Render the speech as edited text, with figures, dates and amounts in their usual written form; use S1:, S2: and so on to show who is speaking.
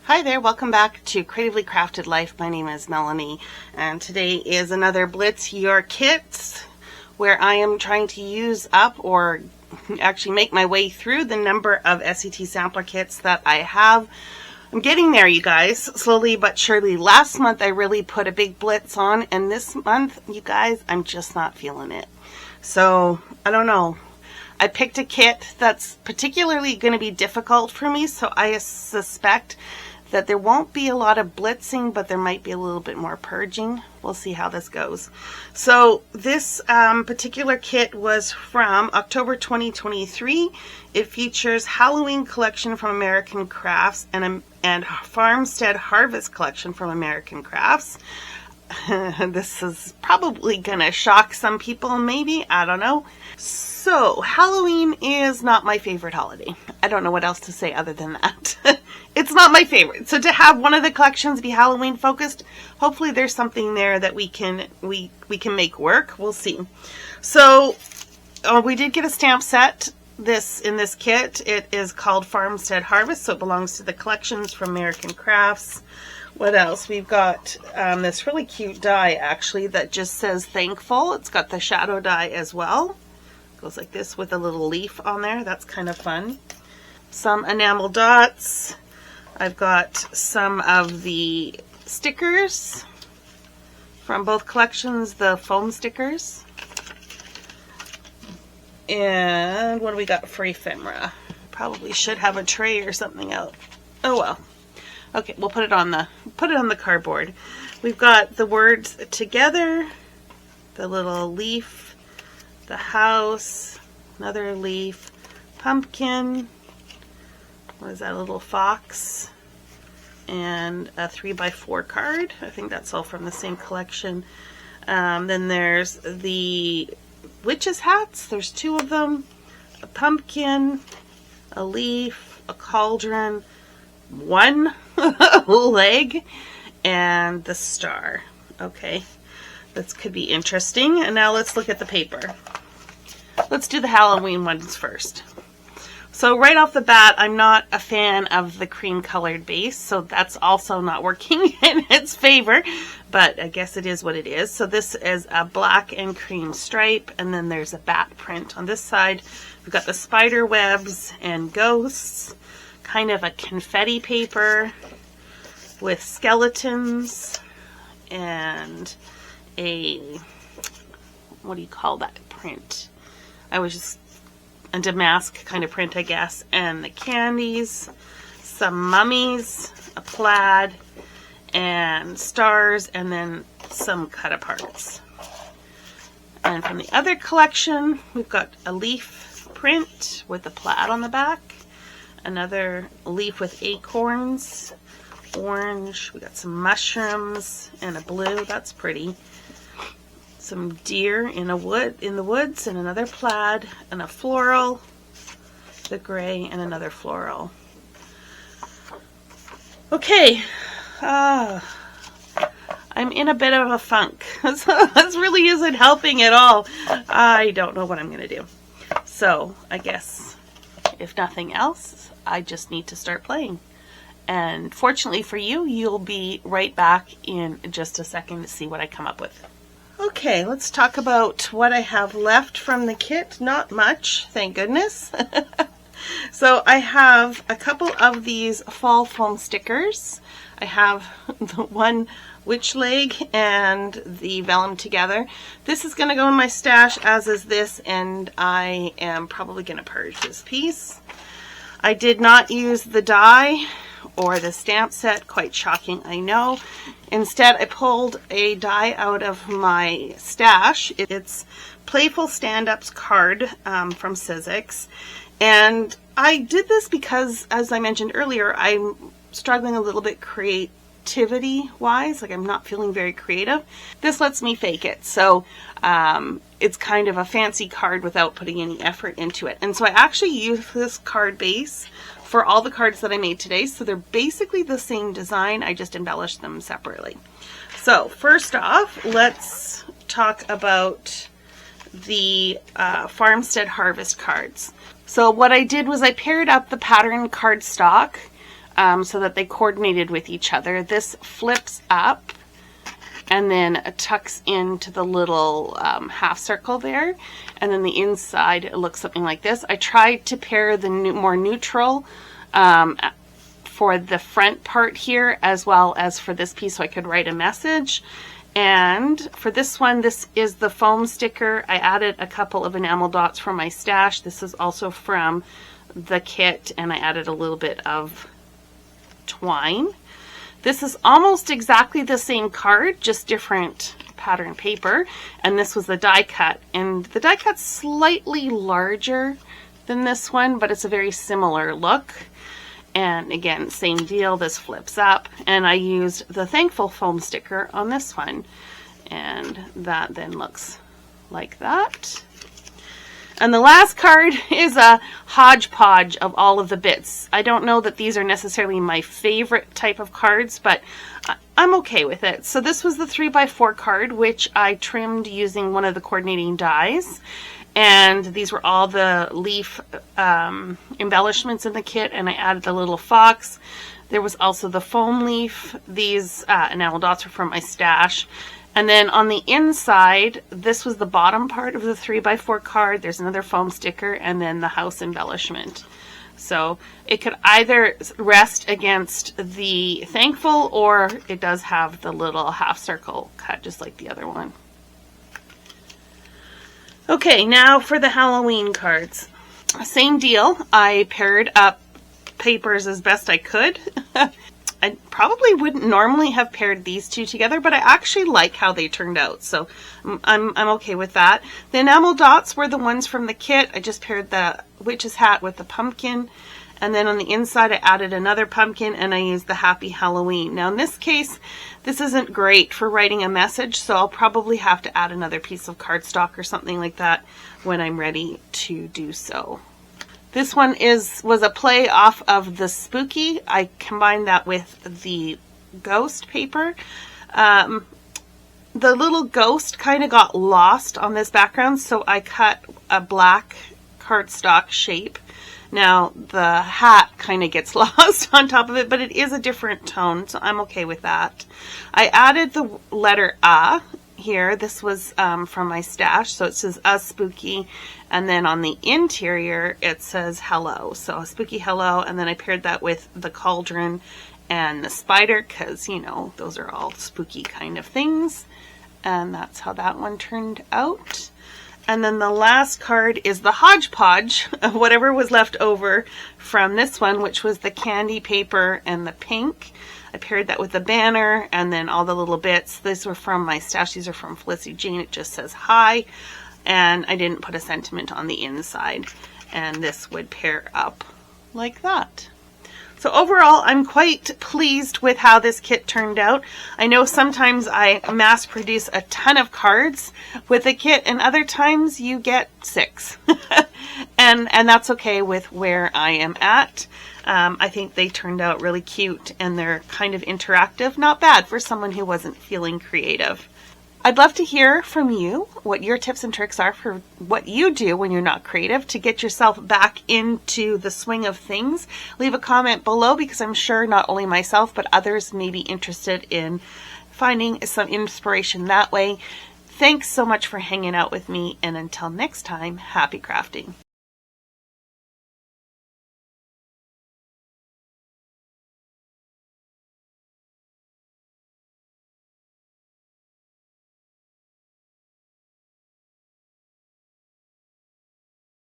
S1: Hi there, welcome back to Creatively Crafted Life. My name is Melanie, and today is another Blitz Your Kitz, where I am trying to use up or actually make my way through the number of SCT Sampler Kits that I have. I'm getting there, you guys, slowly but surely. Last month I really put a big blitz on, and this month, you guys, I'm just not feeling it. So, I don't know. I picked a kit that's particularly going to be difficult for me, so I suspect that there won't be a lot of blitzing, but there might be a little bit more purging. We'll see how this goes. So this particular kit was from October 2023. It features Halloween collection from American Crafts and Farmstead Harvest collection from American Crafts. This is probably gonna shock some people, maybe, I don't know. So Halloween is not my favorite holiday. I don't know what else to say other than that. It's not my favorite. So to have one of the collections be Halloween focused, hopefully there's something there that we can make work. We'll see. So we did get a stamp set in this kit. It is called Farmstead Harvest, so it belongs to the collections from American Crafts. What else? We've got this really cute die, actually, that just says thankful. It's got the shadow die as well. It goes like this with a little leaf on there. That's kind of fun. Some enamel dots. I've got some of the stickers from both collections, the foam stickers. And what do we got for ephemera? Probably should have a tray or something out. Oh well. Okay, we'll put it on the cardboard. We've got the words together, the little leaf, the house, another leaf, pumpkin, what is that, a little fox, and a 3x4 card. I think that's all from the same collection. Then there's the witches' hats. There's two of them, a pumpkin, a leaf, a cauldron, one leg, and the star. Okay, this could be interesting. And now let's look at the paper. Let's do the Halloween ones first. So right off the bat, I'm not a fan of the cream colored base, so that's also not working in its favor, but I guess it is what it is. So this is a black and cream stripe, and then there's a bat print on this side. We've got the spider webs and ghosts, kind of a confetti paper with skeletons and a, what do you call that print? A damask kind of print, I guess, and the candies, some mummies, a plaid, and stars, and then some cut-aparts. And from the other collection, we've got a leaf print with a plaid on the back, another leaf with acorns, orange, we got some mushrooms, and a blue, that's pretty. Some deer in the woods, and another plaid, and a floral, the gray, and another floral. Okay, I'm in a bit of a funk. This really isn't helping at all. I don't know what I'm going to do. So I guess, if nothing else, I just need to start playing. And fortunately for you, you'll be right back in just a second to see what I come up with. Okay, let's talk about what I have left from the kit. Not much, thank goodness. So I have a couple of these fall foam stickers. I have the one witch leg and the vellum together. This is going to go in my stash, as is this, and I am probably going to purge this piece. I did not use the die or the stamp set, quite shocking, I know. Instead, I pulled a die out of my stash. It's Playful Stand-Ups card from Sizzix. And I did this because, as I mentioned earlier, I'm struggling a little bit creativity-wise. Like, I'm not feeling very creative. This lets me fake it. So it's kind of a fancy card without putting any effort into it. And so I actually used this card base for all the cards that I made today. So they're basically the same design. I just embellished them separately. So first off, let's talk about the Farmstead Harvest cards. So what I did was I paired up the pattern cardstock so that they coordinated with each other. This flips up and then tucks into the little half circle there, and then the inside it looks something like this. I tried to pair the more neutral for the front part here as well as for this piece so I could write a message. And for this one, this is the foam sticker. I added a couple of enamel dots from my stash. This is also from the kit, and I added a little bit of twine. This is almost exactly the same card, just different pattern paper, and this was the die cut, and the die cut's slightly larger than this one, but it's a very similar look. And again, same deal, this flips up, and I used the Thankful foam sticker on this one, and that then looks like that. And the last card is a hodgepodge of all of the bits. I don't know that these are necessarily my favorite type of cards, but I'm okay with it. So this was the 3x4 card, which I trimmed using one of the coordinating dies. And these were all the leaf embellishments in the kit, and I added the little fox. There was also the foam leaf. These enamel dots are from my stash. And then on the inside, this was the bottom part of the 3x4 card. There's another foam sticker, and then the house embellishment. So it could either rest against the Thankful, or it does have the little half circle cut, just like the other one. Okay, now for the Halloween cards. Same deal. I paired up papers as best I could. I probably wouldn't normally have paired these two together, but I actually like how they turned out, so I'm okay with that. The enamel dots were the ones from the kit. I just paired the witch's hat with the pumpkin, and then on the inside I added another pumpkin, and I used the Happy Halloween. Now in this case, this isn't great for writing a message, so I'll probably have to add another piece of cardstock or something like that when I'm ready to do so. This one was a play off of the Spooky. I combined that with the ghost paper. The little ghost kind of got lost on this background, so I cut a black cardstock shape. Now the hat kind of gets lost on top of it, but it is a different tone, so I'm okay with that. I added the letter A here. This was from my stash, so it says a spooky, and then on the interior it says hello, so a spooky hello, and then I paired that with the cauldron and the spider, because you know those are all spooky kind of things, and that's how that one turned out. And then the last card is the hodgepodge of whatever was left over from this one, which was the candy paper and the pink. I paired that with the banner and then all the little bits. These were from my stash. These are from Felicity Jane. It just says hi. And I didn't put a sentiment on the inside. And this would pair up like that. So overall, I'm quite pleased with how this kit turned out. I know sometimes I mass produce a ton of cards with a kit, and other times you get 6. and that's okay with where I am at. I think they turned out really cute, and they're kind of interactive. Not bad for someone who wasn't feeling creative. I'd love to hear from you what your tips and tricks are for what you do when you're not creative to get yourself back into the swing of things. Leave a comment below, because I'm sure not only myself but others may be interested in finding some inspiration that way. Thanks so much for hanging out with me, and until next time, happy crafting.